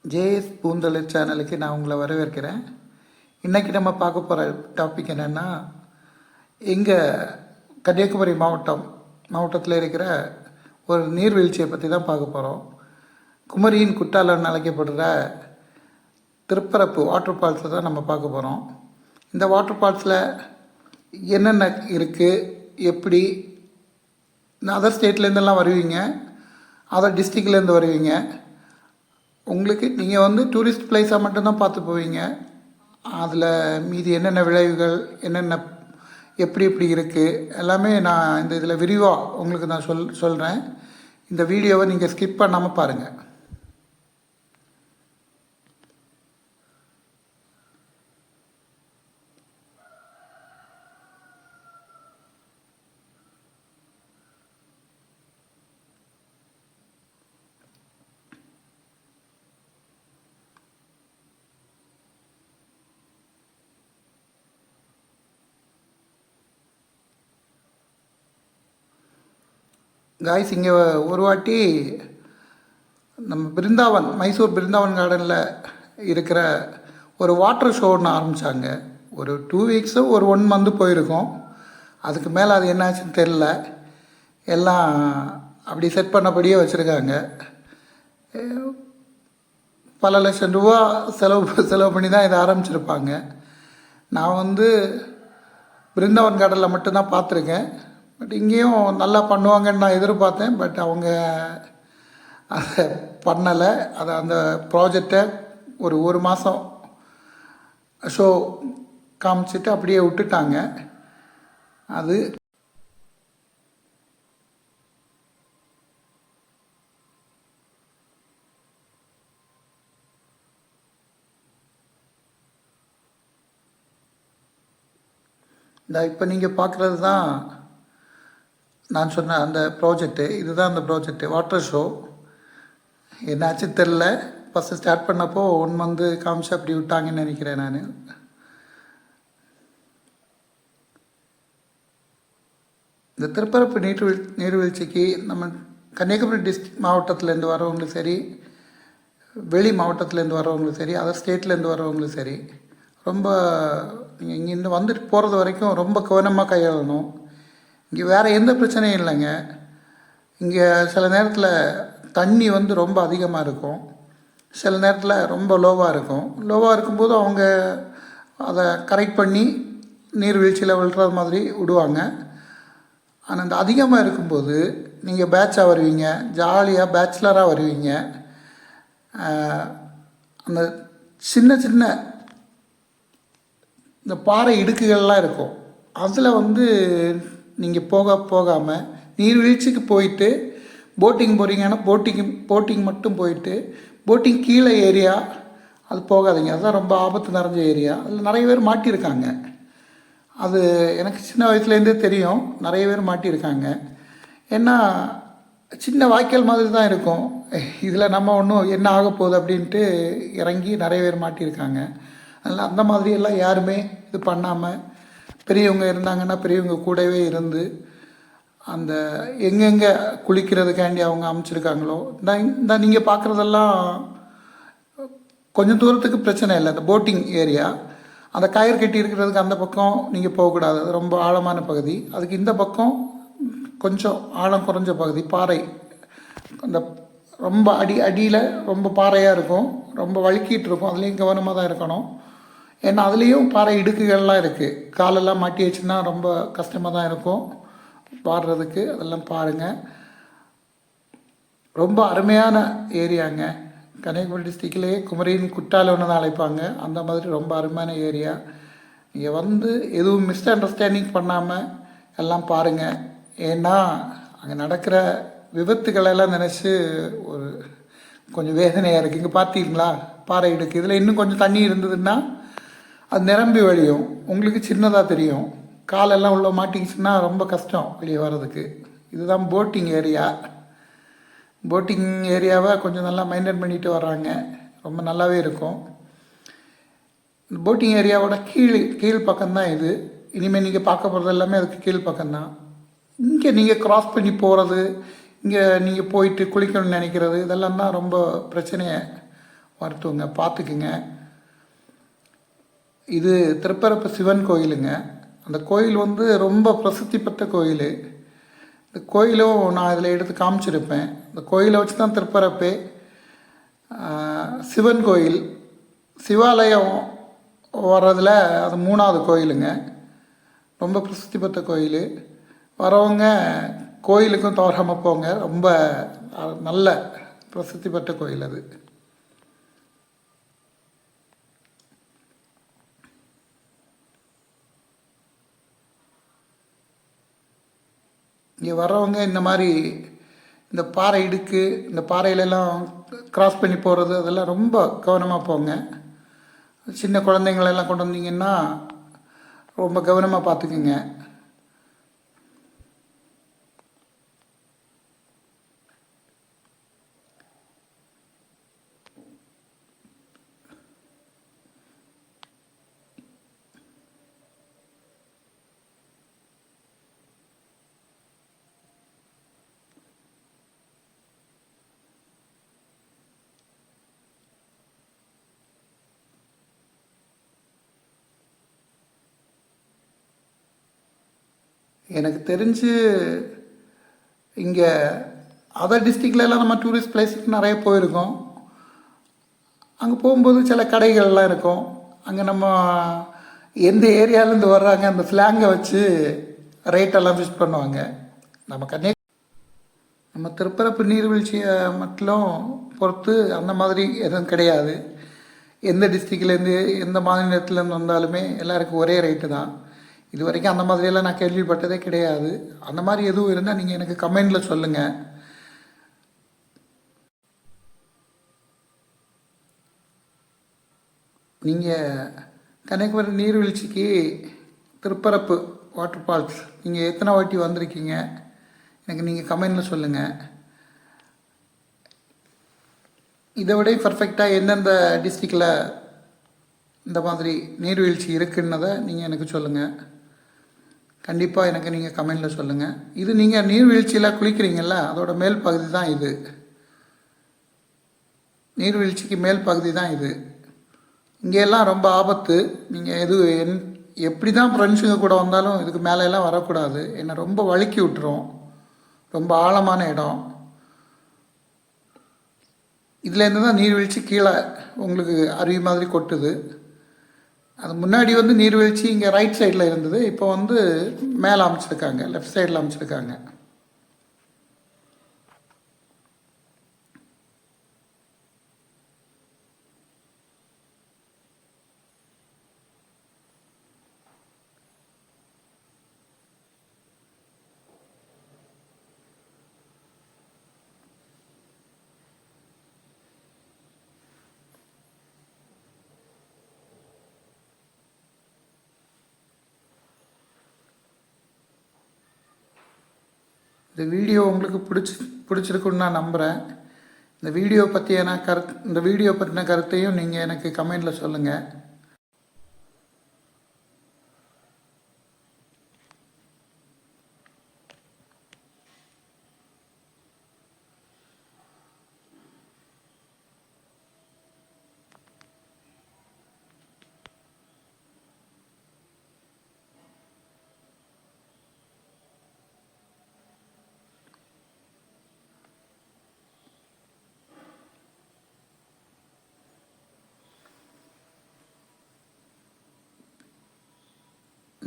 JS பூந்தொழில் சேனலுக்கு நான் உங்களை வரவேற்கிறேன். இன்றைக்கி நம்ம பார்க்க போகிற டாபிக் என்னென்னா, எங்கள் கன்னியாகுமரி மாவட்டத்தில் இருக்கிற ஒரு நீர்வீழ்ச்சியை பற்றி தான் பார்க்க போகிறோம். குமரியின் குற்றாலம்னு அழைக்கப்படுற திருப்பரப்பு வாட்டர் ஃபால்ஸை தான் நம்ம பார்க்க போகிறோம். இந்த வாட்டர் ஃபால்ஸில் என்னென்ன இருக்குது, எப்படி அதர் ஸ்டேட்லேருந்தெல்லாம் வருவீங்க, அதர் டிஸ்ட்ரிக்ட்லேருந்து வருவீங்க. உங்களுக்கு நீங்கள் டூரிஸ்ட் பிளேஸாக மட்டும்தான் பார்த்து போவீங்க. அதில் மீதி என்னென்ன விளைவுகள், என்னென்ன எப்படி எப்படி இருக்குது எல்லாமே நான் இந்த இதில் விரிவாக உங்களுக்கு நான் சொல்கிறேன். இந்த வீடியோவை நீங்கள் ஸ்கிப் பண்ணாமல் பாருங்கள். காய்ஸ், இங்கே ஒரு வாட்டி நம்ம மைசூர் பிருந்தாவன் கார்டனில் இருக்கிற ஒரு வாட்டர் ஷோ ஒன்று ஆரம்பித்தாங்க. ஒரு 2 வீக்ஸோ ஒரு 1 மந்த் போயிருக்கோம். அதுக்கு மேலே அது என்னாச்சுன்னு தெரில. எல்லாம் அப்படி செட் பண்ணபடியே வச்சுருக்காங்க. பல லட்சம் ரூபா செலவு பண்ணி தான் இதை ஆரம்பிச்சிருப்பாங்க. நான் பிருந்தாவன் கார்டனில் மட்டும்தான் பார்த்துருக்கேன். பட் இங்கேயும் நல்லா பண்ணுவாங்கன்னு நான் எதிர்பார்த்தேன். பட் அவங்க அதை பண்ணலை. அதை அந்த ப்ராஜெக்டை ஒரு மாதம் ஷோ காமிச்சிட்டு அப்படியே விட்டுட்டாங்க. அது இப்போ நீங்கள் பார்க்குறது தான் நான் சொன்ன அந்த ப்ராஜெக்டு. இதுதான் அந்த ப்ராஜெக்டு, வாட்டர் ஷோ. என்னாச்சு தெரில. ஃபஸ்ட்டு ஸ்டார்ட் பண்ணப்போ 1 மந்த் காமிச்சு அப்படி விட்டாங்கன்னு நினைக்கிறேன் நான். இந்த திருப்பரப்பு நீர்வீழ்ச்சிக்கு நம்ம கன்னியாகுமரி மாவட்டத்துலேருந்து வரவங்களும் சரி, வெளி மாவட்டத்துலேருந்து வரவங்களும் சரி, அதர் ஸ்டேட்லேருந்து வரவங்களும் சரி, ரொம்ப நீங்கள் இங்கேருந்து வந்துட்டு போகிறது வரைக்கும் ரொம்ப கவனமாக கையாளணும். இங்கே வேறு எந்த பிரச்சனையும் இல்லைங்க. இங்கே சில நேரத்தில் தண்ணி ரொம்ப அதிகமாக இருக்கும், சில நேரத்தில் ரொம்ப லோவாக இருக்கும். லோவாக இருக்கும்போது அவங்க அதை கரெக்ட் பண்ணி நீர்வீழ்ச்சியில் விழுற மாதிரி விடுவாங்க. ஆனால் இந்த அதிகமாக இருக்கும்போது நீங்கள் பேட்சாக வருவீங்க, ஜாலியாக பேச்சுலராக வருவீங்க. அந்த சின்ன சின்ன இந்த பாறை இடுக்குகள்லாம் இருக்கும். அதில் நீங்கள் போகாமல் நீர்வீழ்ச்சிக்கு போயிட்டு போட்டிங் போகிறீங்கன்னா போட்டிங் மட்டும் போயிட்டு, போட்டிங் கீழே ஏரியா அது போகாதீங்க. அதுதான் ரொம்ப ஆபத்து நிறைஞ்ச ஏரியா. அதில் நிறைய பேர் மாட்டியிருக்காங்க. அது எனக்கு சின்ன வயசுலேருந்தே தெரியும், நிறைய பேர் மாட்டியிருக்காங்க. ஏன்னா சின்ன வாய்க்கால் மாதிரி தான் இருக்கும். இதில் நம்ம ஒன்றும் என்ன ஆக போகுது அப்படின்ட்டு இறங்கி நிறைய பேர் மாட்டியிருக்காங்க. அதனால் அந்த மாதிரியெல்லாம் யாருமே இது பண்ணாமல், பெரியவங்க இருந்தாங்கன்னா பெரியவங்க கூடவே இருந்து அந்த எங்கெங்கே குளிக்கிறதுக்காண்டி அவங்க அமைச்சிருக்காங்களோ, இந்த நீங்கள் பார்க்குறதெல்லாம் கொஞ்சம் தூரத்துக்கு பிரச்சனை இல்லை. அந்த போட்டிங் ஏரியா, அந்த கயிறு கட்டி இருக்கிறதுக்கு அந்த பக்கம் நீங்கள் போகக்கூடாது. அது ரொம்ப ஆழமான பகுதி. அதுக்கு இந்த பக்கம் கொஞ்சம் ஆழம் குறைஞ்ச பகுதி, பாறை. அந்த ரொம்ப அடியில் ரொம்ப பாறையாக இருக்கும், ரொம்ப வழுக்கிட்டு இருக்கும். அதுலேயும் கவனமாக தான் இருக்கணும். ஏன்னா அதுலேயும் பாறை இடுக்குகள்லாம் இருக்குது. காலெல்லாம் மாட்டி வச்சுன்னா ரொம்ப கஷ்டமாக தான் இருக்கும் பாடுறதுக்கு. அதெல்லாம் பாருங்கள். ரொம்ப அருமையான ஏரியாங்க. கன்னியாகுமரி டிஸ்ட்ரிக்ட்லேயே குமரியின் குற்றாலம்னு தான் அழைப்பாங்க. அந்த மாதிரி ரொம்ப அருமையான ஏரியா. நீங்கள் எதுவும் மிஸ் அண்டர்ஸ்டாண்டிங் பண்ணாமல் எல்லாம் பாருங்கள். ஏன்னா அங்கே நடக்கிற விபத்துக்களெல்லாம் நினச்சி கொஞ்சம் வேதனையாக இருக்குது. இங்கே பார்த்தீங்களா, பாறை இடுக்கு. இதில் இன்னும் கொஞ்சம் தண்ணி இருந்ததுன்னா அது நிரம்பி வழியும். உங்களுக்கு சின்னதாக தெரியும். காலெல்லாம் உள்ள மாட்டிக்கிச்சுன்னா ரொம்ப கஷ்டம் வெளியே வர்றதுக்கு. இதுதான் போட்டிங் ஏரியா. போட்டிங் ஏரியாவை கொஞ்சம் நல்லா மெயின்டைன் பண்ணிட்டு வர்றாங்க. ரொம்ப நல்லாவே இருக்கும். இந்த போட்டிங் ஏரியாவோட கீழ் பக்கம்தான் இது. இனிமேல் நீங்கள் பார்க்க போகிறது எல்லாமே அதுக்கு கீழ் பக்கம்தான். இங்கே நீங்கள் க்ராஸ் பண்ணி போகிறது, இங்கே நீங்கள் போயிட்டு குளிக்கணும்னு நினைக்கிறது, இதெல்லாம் தான் ரொம்ப பிரச்சனையை மருத்துவங்க பார்த்துக்குங்க. இது திருப்பரப்பு சிவன் கோயிலுங்க. அந்த கோயில் வந்து ரொம்ப பிரசித்தி பெற்ற கோயில். இந்த கோயிலும் நான் இதில் எடுத்து காமிச்சிருப்பேன். இந்த கோயிலை வச்சு தான் திருப்பரப்பே. சிவன் கோயில் சிவாலயம் வர்றதில் அது 3வது கோயிலுங்க. ரொம்ப பிரசித்தி பெற்ற கோயில். வரவங்க கோயிலுக்கும் தவறாமல் போங்க. ரொம்ப நல்ல பிரசித்தி பெற்ற கோயில் அது. இங்கே வர்றவங்க இந்த மாதிரி இந்த பாறை இடுக்கு, இந்த பாறையிலெல்லாம் கிராஸ் பண்ணி போகிறது அதெல்லாம் ரொம்ப கவனமாக போங்க. சின்ன குழந்தைங்களெல்லாம் கொண்டு வந்தீங்கன்னா ரொம்ப கவனமாக பார்த்துக்குங்க. எனக்கு தெரிஞ்சு இங்கே அதர் டிஸ்ட்ரிக்ட்லலாம் நம்ம டூரிஸ்ட் பிளேஸுக்கு நிறைய போயிருக்கோம். அங்கே போகும்போது சில கடைகள்லாம் இருக்கும். அங்கே நம்ம எந்த ஏரியாவிலேருந்து வர்றாங்க அந்த ஸ்லாங்கை வச்சு ரேட்டெல்லாம் ஃபிக்ஸ் பண்ணுவாங்க. நம்ம திருப்பரப்பு நீர்வீழ்ச்சியை மட்டும் பொறுத்து அந்த மாதிரி எதுவும் கிடையாது. எந்த டிஸ்ட்ரிக்ட்லேருந்து எந்த மாநிலத்துலேருந்து வந்தாலுமே எல்லாருக்கும் ஒரே ரேட்டு தான். இது வரைக்கும் அந்த மாதிரியெல்லாம் நான் கேள்விப்பட்டதே கிடையாது. அந்த மாதிரி எதுவும் இருந்தால் நீங்கள் எனக்கு கமெண்டில் சொல்லுங்கள். நீங்கள் கன்னியாகுமரி நீர்வீழ்ச்சிக்கு திருப்பரப்பு வாட்டர் ஃபால்ஸ் நீங்கள் எத்தனை வாட்டி வந்திருக்கீங்க எனக்கு நீங்கள் கமெண்டில் சொல்லுங்கள். இதை விட பர்ஃபெக்டாக எந்தெந்த டிஸ்ட்ரிக்டில் இந்த மாதிரி நீர்வீழ்ச்சி இருக்குன்னதை நீங்கள் எனக்கு சொல்லுங்கள். கண்டிப்பாக எனக்கு நீங்கள் கமெண்டில் சொல்லுங்கள். இது நீங்கள் நீர்வீழ்ச்சியில் குளிக்கிறீங்கள அதோட மேல் பகுதி தான் இது. நீர்வீழ்ச்சிக்கு மேல் பகுதி தான் இது. இங்கெல்லாம் ரொம்ப ஆபத்து. நீங்கள் எப்படி தான் ஃப்ரெண்ட்ஸுங்க கூட வந்தாலும் இதுக்கு மேலெல்லாம் வரக்கூடாது. என்னை ரொம்ப வழுக்கி விட்டுரும். ரொம்ப ஆழமான இடம். இதுலேருந்து தான் நீர்வீழ்ச்சி கீழே உங்களுக்கு அருவி மாதிரி கொட்டுது. அது முன்னாடி வந்து நீர்வீழ்ச்சி இங்கே ரைட் சைடில் இருந்தது. இப்போ வந்து மேலே அமைச்சிருக்காங்க, லெஃப்ட் சைடில் அமைச்சிருக்காங்க. இந்த வீடியோ உங்களுக்கு பிடிச்சிருக்குன்னு நான் நம்புகிறேன். இந்த வீடியோ பற்றின கருத்தையும் நீங்கள் எனக்கு கமெண்டில் சொல்லுங்கள்.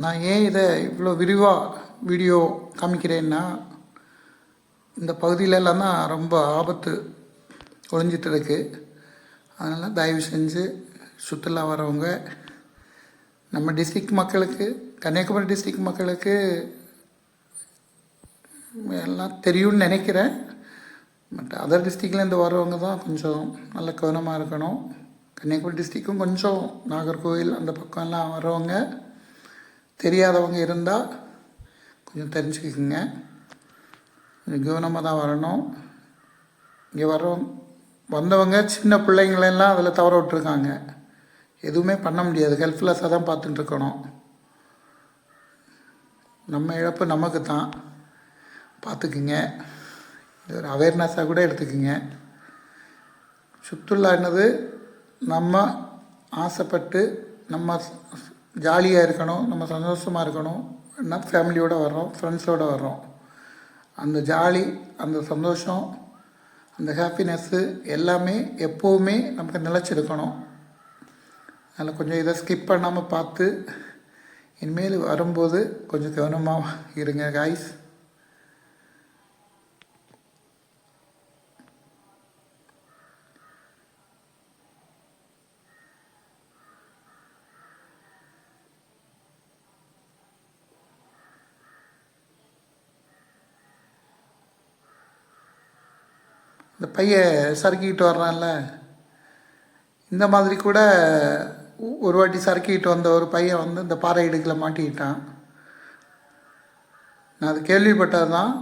நான் ஏன் இதை இவ்வளோ விரிவாக வீடியோ காமிக்கிறேன்னா, இந்த பகுதியிலலாம் தான் ரொம்ப ஆபத்து ஒழிஞ்சிட்டு இருக்கு. அதனால் தயவு செஞ்சு சுற்றுலா வரவங்க நம்ம டிஸ்ட்ரிக்ட் மக்களுக்கு, கன்னியாகுமரி டிஸ்ட்ரிக்ட் மக்களுக்கு எல்லாம் தெரியும்னு நினைக்கிறேன். பட் அதர் டிஸ்ட்ரிக்ட்லேருந்து வரவங்க தான் கொஞ்சம் நல்ல கவனமாக இருக்கணும். கன்னியாகுமரி டிஸ்ட்ரிக்கும் கொஞ்சம் நாகர்கோவில் அந்த பக்கம்லாம் வரவங்க தெரியாதவங்க இருந்தால் கொஞ்சம் தெரிஞ்சுக்குங்க. கொஞ்சம் கவனமாக தான் வரணும். இங்கே வந்தவங்க சின்ன பிள்ளைங்களெல்லாம் அதில் தவற விட்டுருக்காங்க. எதுவுமே பண்ண முடியாது. ஹெல்ப்லெஸ்ஸாக தான் பார்த்துட்டுருக்கணும். நம்ம இழப்பு நமக்கு தான். பார்த்துக்குங்க. இது ஒரு அவேர்னஸாக கூட எடுத்துக்குங்க. சுற்றுலா என்னது நம்ம ஆசைப்பட்டு நம்ம ஜாலியாக இருக்கணும், நம்ம சந்தோஷமாக இருக்கணும், ஃபேமிலியோடு வர்றோம், ஃப்ரெண்ட்ஸோடு வர்றோம். அந்த ஜாலி, அந்த சந்தோஷம், அந்த ஹாப்பினஸ்ஸு எல்லாமே எப்போவுமே நமக்கு நிலச்சிருக்கணும். அதில் கொஞ்சம் இதை ஸ்கிப் பண்ணாமல் பார்த்து இனிமேல் வரும்போது கொஞ்சம் கவனமாக இருங்க காய்ஸ். இந்த பையன் சறுக்கிக்கிட்டு வர்றான்ல, இந்த மாதிரி கூட ஒரு வாட்டி சறுக்கிட்டு வந்த ஒரு பையன் வந்து இந்த பாறை இடுக்கில் மாட்டிக்கிட்டான். நான் அது கேள்விப்பட்டது தான்.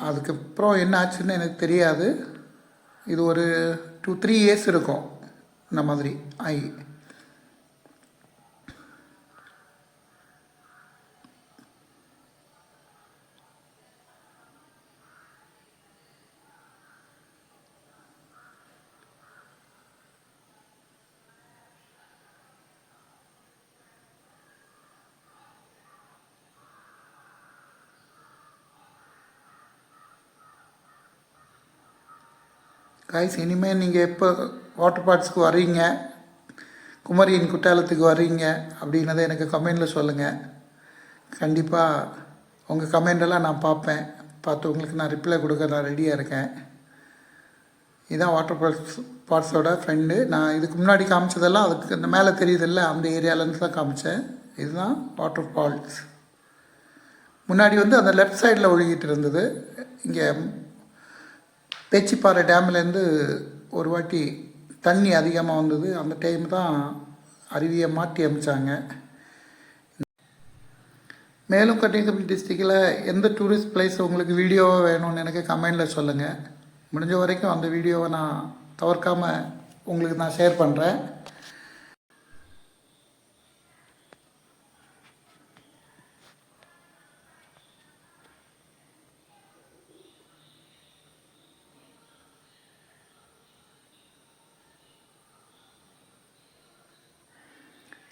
அதுக்கப்புறம் என்ன ஆச்சுன்னு எனக்கு தெரியாது. இது ஒரு 2-3 இயர்ஸ் இருக்கும் இந்த மாதிரி ஆகி. காய்ஸ், இனிமேல் நீங்கள் எப்போ வாட்டர் பார்க்ஸ்க்கு வர்றீங்க, குமரியின் குற்றாலத்துக்கு வர்றீங்க அப்படின்னதை எனக்கு கமெண்டில் சொல்லுங்கள். கண்டிப்பாக உங்கள் கமெண்டெல்லாம் நான் பார்ப்பேன். பார்த்து உங்களுக்கு நான் ரிப்ளை கொடுக்க நான் ரெடியாக இருக்கேன். இதுதான் வாட்டர் பார்க்ஸோட ஃப்ரெண்டு. நான் இதுக்கு முன்னாடி காமிச்சதெல்லாம் அதுக்கு இந்த மேலே தெரியுதில்ல, அந்த ஏரியாவிலேருந்து தான் காமிச்சேன். இதுதான் வாட்டர் ஃபால்ஸ். முன்னாடி வந்து அந்த லெஃப்ட் சைடில் ஒழுகிட்டு இருந்தது. இங்கே பேச்சிப்பாறை டேம்லேருந்து ஒரு வாட்டி தண்ணி அதிகமாக வந்தது. அந்த டைம் தான் அருவியை மாற்றி அமைச்சாங்க. மேலும் கன்னியாகுமரி டிஸ்ட்ரிக்டில் எந்த டூரிஸ்ட் பிளேஸ் உங்களுக்கு வீடியோவாக வேணும்னு எனக்கு கமெண்டில் சொல்லுங்கள். முடிஞ்ச வரைக்கும் அந்த வீடியோவை நான் தவிர்க்காமல் உங்களுக்கு நான் ஷேர் பண்ணுறேன்.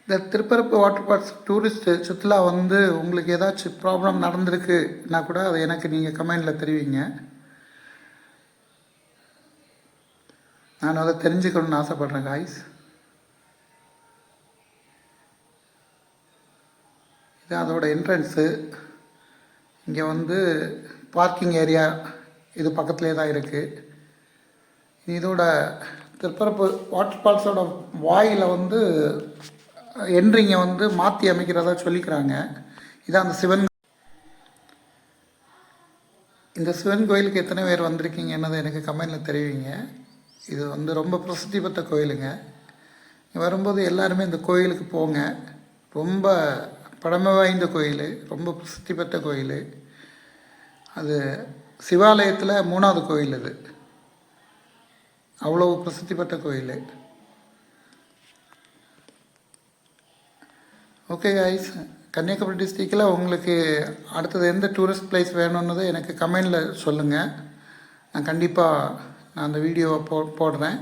இந்த திருப்பரப்பு வாட்டர் பார்க்ஸ் டூரிஸ்ட்டு சுற்றுலா வந்து உங்களுக்கு ஏதாச்சும் ப்ராப்ளம் நடந்திருக்குன்னா கூட அதை எனக்கு நீங்கள் கமெண்டில் தெரிவிங்க. நான் அதை தெரிஞ்சுக்கணுன்னு ஆசைப்பட்றேன் காய்ஸ். இது அதோட என்ட்ரன்ஸு. இங்கே வந்து பார்க்கிங் ஏரியா இது பக்கத்துலேயே தான் இருக்குது. இதோட திருப்பரப்பு வாட்டர் ஃபால்ஸோட வாயில் வந்து என்ட்ரிங்கை வந்து மாற்றி அமைக்கிறதா சொல்லிக்கிறாங்க. இதான் அந்த சிவன். இந்த சிவன் கோயிலுக்கு எத்தனை பேர் வந்திருக்கீங்க என்னதை எனக்கு கமெண்டில் தெரிவிங்க. இது வந்து ரொம்ப பிரசித்தி பெற்ற கோயிலுங்க. வரும்போது எல்லாருமே இந்த கோயிலுக்கு போங்க. ரொம்ப பழமை வாய்ந்த கோயில், ரொம்ப பிரசித்தி பெற்ற கோயில். அது சிவாலயத்தில் 3வது கோயில். இது அவ்வளோ பிரசித்தி பெற்ற கோயில். ஓகே காய்ஸ், கன்னியாகுமரி டிஸ்ட்ரிக்டில் உங்களுக்கு அடுத்தது எந்த டூரிஸ்ட் பிளேஸ் வேணும்னதை எனக்கு கமெண்டில் சொல்லுங்கள். நான் கண்டிப்பாக அந்த வீடியோவை போடுறேன்.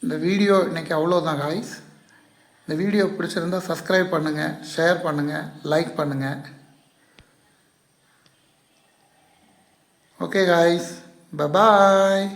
இந்த வீடியோ இன்றைக்கி அவ்வளோதான் காய்ஸ். இந்த வீடியோ பிடிச்சிருந்தால் சப்ஸ்கிரைப் பண்ணுங்கள், ஷேர் பண்ணுங்கள், லைக் பண்ணுங்கள். Okay guys, bye bye.